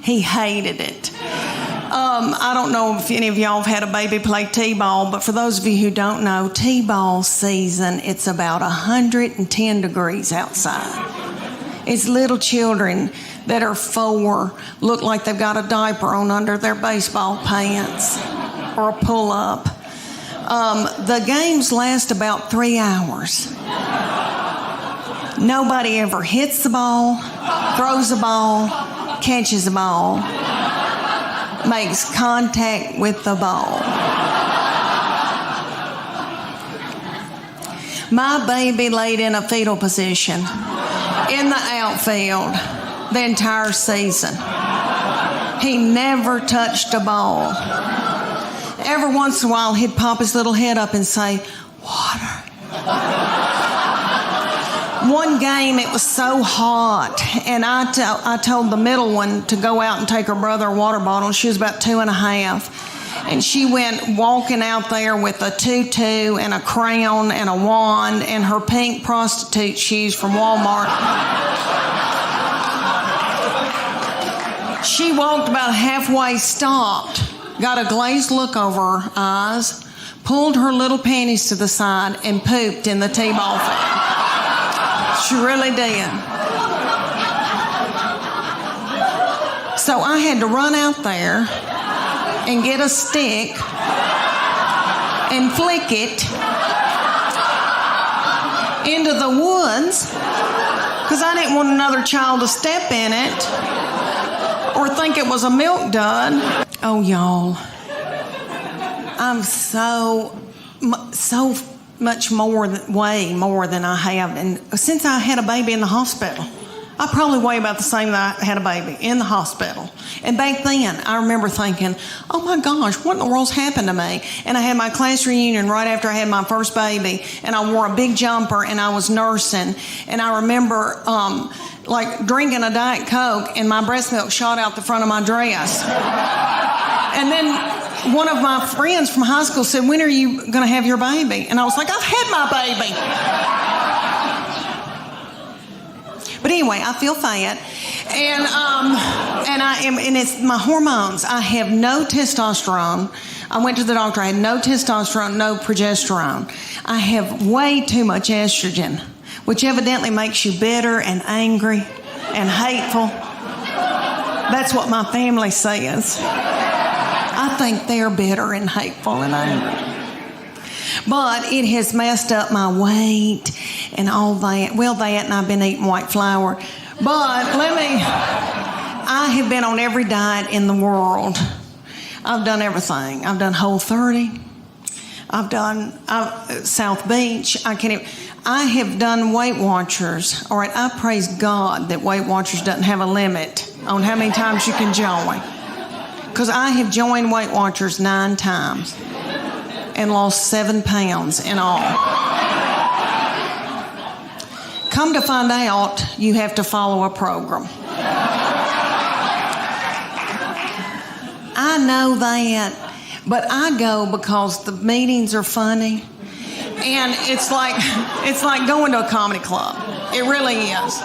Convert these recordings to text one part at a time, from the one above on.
He hated it. I don't know if any of y'all have had a baby play T-ball, but for those of you who don't know, T-ball season, it's about 110 degrees outside. It's little children that are 4 look like they've got a diaper on under their baseball pants or a pull-up. The games last about 3 hours. Nobody ever hits the ball, throws the ball, catches the ball, makes contact with the ball. My baby laid in a fetal position in the outfield the entire season. He never touched a ball. Every once in a while, he'd pop his little head up and say, "Water." One game, it was so hot, and I told the middle one to go out and take her brother a water bottle. She was about 2.5, and she went walking out there with a tutu and a crown and a wand and her pink prostitute shoes from Walmart. She walked about halfway, stopped, got a glazed look over her eyes, pulled her little panties to the side, and pooped in the T-ball field. She really did. So I had to run out there and get a stick and flick it into the woods because I didn't want another child to step in it or think it was a milk dud. Oh, y'all, I'm so much way more than I have. And since I had a baby in the hospital, I probably weigh about the same that I had a baby in the hospital. And back then, I remember thinking, oh my gosh, what in the world's happened to me? And I had my class reunion right after I had my first baby, and I wore a big jumper, and I was nursing. And I remember like drinking a Diet Coke, and my breast milk shot out the front of my dress. And then one of my friends from high school said, "When are you going to have your baby?" And I was like, "I've had my baby." But anyway, I feel fat, and it's my hormones. I have no testosterone. I went to the doctor. I had no testosterone, no progesterone. I have way too much estrogen, which evidently makes you bitter and angry and hateful. That's what my family says. I think they're bitter and hateful and angry. But it has messed up my weight and all that. Well, that, and I've been eating white flour. But I have been on every diet in the world. I've done everything. I've done Whole30. I've done South Beach. I have done Weight Watchers. All right, I praise God that Weight Watchers doesn't have a limit on how many times you can join. Because I have joined Weight Watchers 9 times and lost 7 pounds in all. Come to find out, you have to follow a program. I know that, but I go because the meetings are funny. And it's like going to a comedy club. It really is.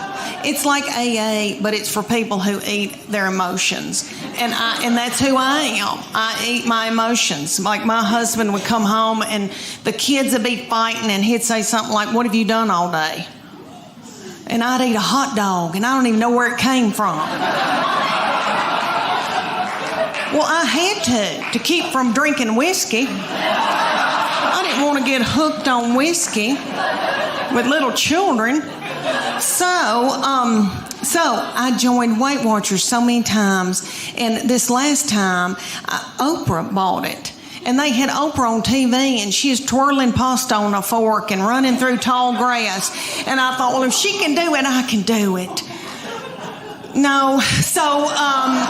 It's like AA, but it's for people who eat their emotions. And that's who I am. I eat my emotions. Like my husband would come home and the kids would be fighting and he'd say something like, "What have you done all day?" And I'd eat a hot dog and I don't even know where it came from. Well, I had to keep from drinking whiskey. I didn't want to get hooked on whiskey with little children. So I joined Weight Watchers so many times, and this last time, Oprah bought it. And they had Oprah on TV, and she was twirling pasta on a fork and running through tall grass. And I thought, well, if she can do it, I can do it. No. So,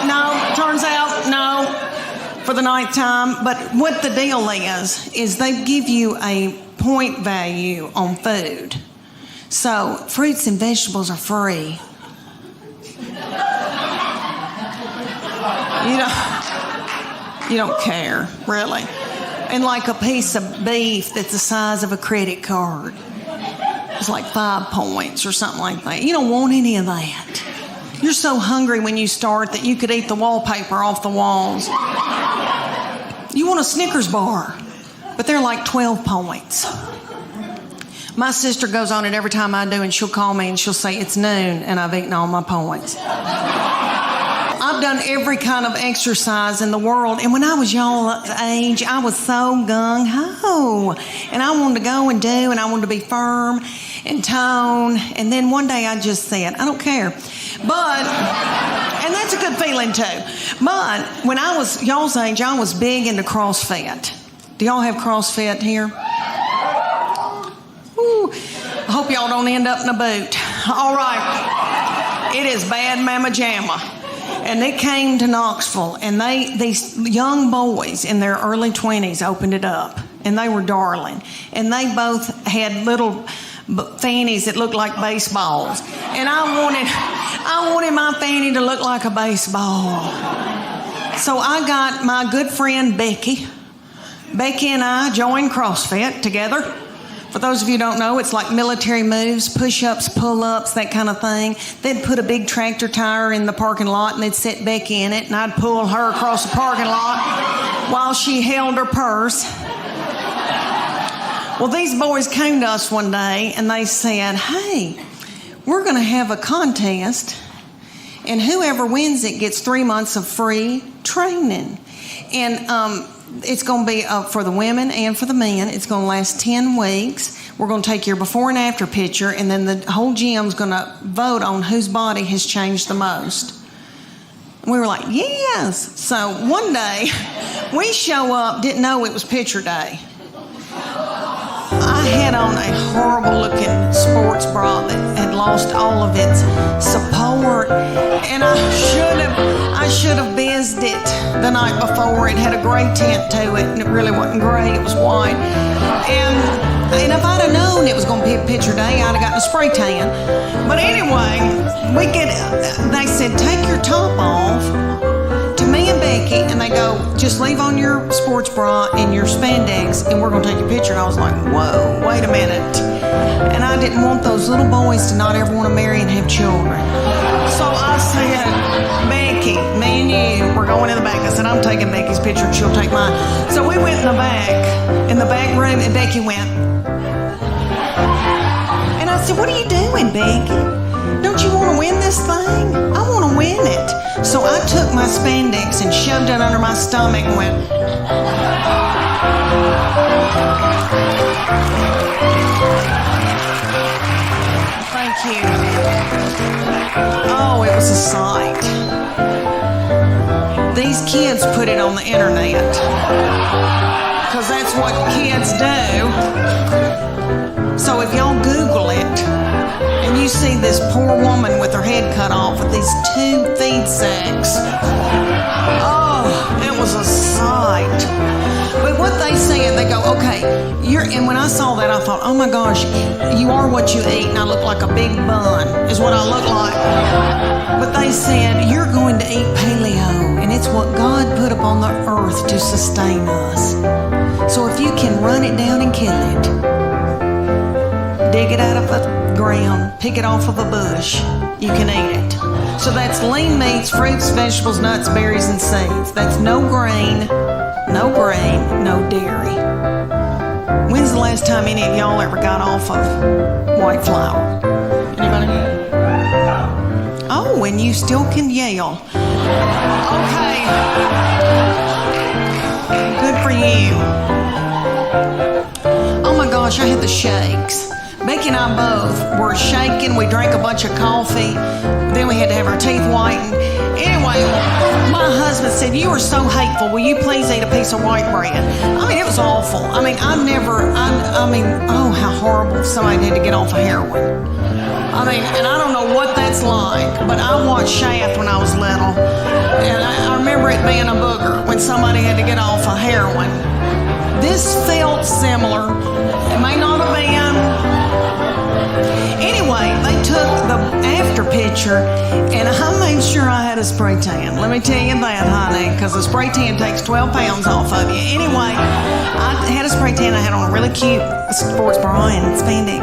no, turns out, no, for the 9th time. But what the deal is they give you a point value on food. So fruits and vegetables are free. You don't care, really. And like a piece of beef that's the size of a credit card. It's like 5 points or something like that. You don't want any of that. You're so hungry when you start that you could eat the wallpaper off the walls. You want a Snickers bar, but they're like 12 points. My sister goes on it every time I do, and she'll call me and she'll say, it's noon, and I've eaten all my points. I've done every kind of exercise in the world, and when I was y'all's age, I was so gung-ho, and I wanted to go and do, and I wanted to be firm and tone, and then one day I just said, I don't care. But, and that's a good feeling too. But when I was y'all's age, I was big into CrossFit. Do y'all have CrossFit here? Ooh, I hope y'all don't end up in a boot. All right. It is bad mamma jamma. And it came to Knoxville, and these young boys in their early 20s opened it up, and they were darling. And they both had little fannies that looked like baseballs. And I wanted my fanny to look like a baseball. So I got my good friend Becky. Becky and I joined CrossFit together. For those of you who don't know, it's like military moves, push-ups, pull-ups, that kind of thing. They'd put a big tractor tire in the parking lot, and they'd set Becky in it, and I'd pull her across the parking lot while she held her purse. Well, these boys came to us one day, and they said, hey, we're going to have a contest, and whoever wins it gets 3 months of free training. And it's going to be for the women and for the men. It's going to last 10 weeks. We're going to take your before and after picture, and then the whole gym's going to vote on whose body has changed the most. And we were like, yes. So one day, we show up, didn't know it was picture day. I had on a horrible-looking sports bra that had lost all of its support, and I should have bizzed it the night before. It had a gray tint to it, and it really wasn't gray, it was white. And if I'd have known it was going to be a picture day, I'd have gotten a spray tan. But anyway, they said, take your top off to me and Becky, and they go, just leave on your sports bra and your spandex, and we're going to take your picture. And I was like, whoa, wait a minute. And I didn't want those little boys to not ever want to marry and have children. So I said, Becky, me and you, we're going in the back. I said, I'm taking Becky's picture and she'll take mine. So we went in the back room, and Becky went. And I said, what are you doing, Becky? Don't you want to win this thing? I want to win it. So I took my spandex and shoved it under my stomach and went. Thank you. Oh, it was a sight. These kids put it on the internet because that's what kids do. So if y'all Google it and you see this poor woman with her head cut off with these 2 feed sacks, oh, it was a sight. But what they said, they go, okay, and when I saw that, I thought, oh my gosh, you are what you eat, and I look like a big bun, is what I look like. But they said, you're going to eat paleo, and it's what God put upon the earth to sustain us. So if you can run it down and kill it, dig it out of the ground, pick it off of a bush, you can eat it. So that's lean meats, fruits, vegetables, nuts, berries, and seeds. That's no grain, no dairy. When's the last time any of y'all ever got off of white flour? Anybody? Oh, and you still can yell. Okay. Good for you. Oh my gosh, I had the shakes. Becky and I both were shaking. We drank a bunch of coffee. Then we had to have our teeth whitened. Anyway, my husband said, you are so hateful. Will you please eat a piece of white bread? I mean, it was awful. I mean, oh, how horrible if somebody had to get off of heroin. I mean, and I don't know what that's like, but I watched Shaft when I was little. And I remember it being a booger when somebody had to get off of heroin. This felt similar. It may not have been. Anyway, they took the after picture, and I made sure I had a spray tan. Let me tell you that, honey, because a spray tan takes 12 pounds off of you. Anyway, I had a spray tan. I had on a really cute sports bra and spandex.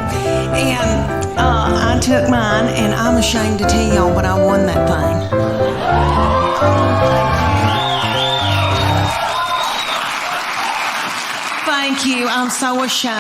And I took mine, and I'm ashamed to tell y'all, but I won that thing. Thank you. I'm so ashamed.